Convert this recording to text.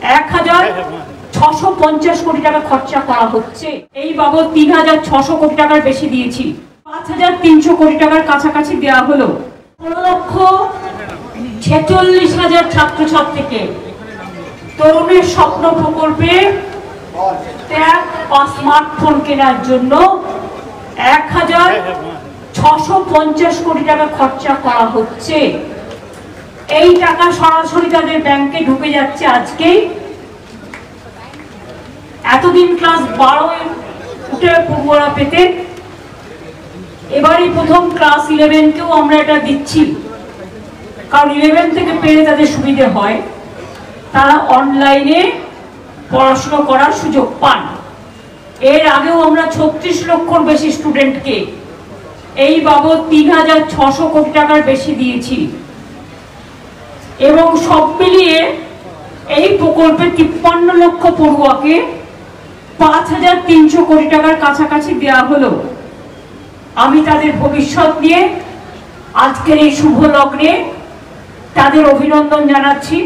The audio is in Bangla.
1650 কোটি টাকা খরচা করা হচ্ছে। এই বাবদ 3600 কোটি টাকার বেশি দিয়েছি। 5300 কোটি টাকার কাছাকাছি দেওয়া হলো। 15,46,000 ছাত্রছাত্রীকে তরুণের স্বপ্ন প্রকল্পে ট্যাব বা স্মার্টফোন কেনার জন্য 1650 কোটি টাকা খরচা করা হচ্ছে। এই টাকা সরাসরি তাদের ব্যাংকে ঢুকে যাচ্ছে আজকেই। এতদিন ক্লাস 12 উঠে পড়ুয়ারা পেতেন, এবারই প্রথম ক্লাস 11কেও আমরা এটা দিচ্ছি, কারণ 11 থেকে পেলে তাদের সুবিধে হয়, তারা অনলাইনে পড়াশোনা করার সুযোগ পান। এর আগেও আমরা 36 লক্ষর বেশি স্টুডেন্টকে এই বাবদ 3600 কোটি টাকার বেশি দিয়েছি এবং সব মিলিয়ে এই প্রকল্পে 53 লক্ষ পড়ুয়াকে 5300 কোটি টাকার কাছাকাছি দেওয়া হলো। আমি তাদের ভবিষ্যৎ নিয়ে আজকের এই শুভ লগ্নে তাদের অভিনন্দন জানাচ্ছি।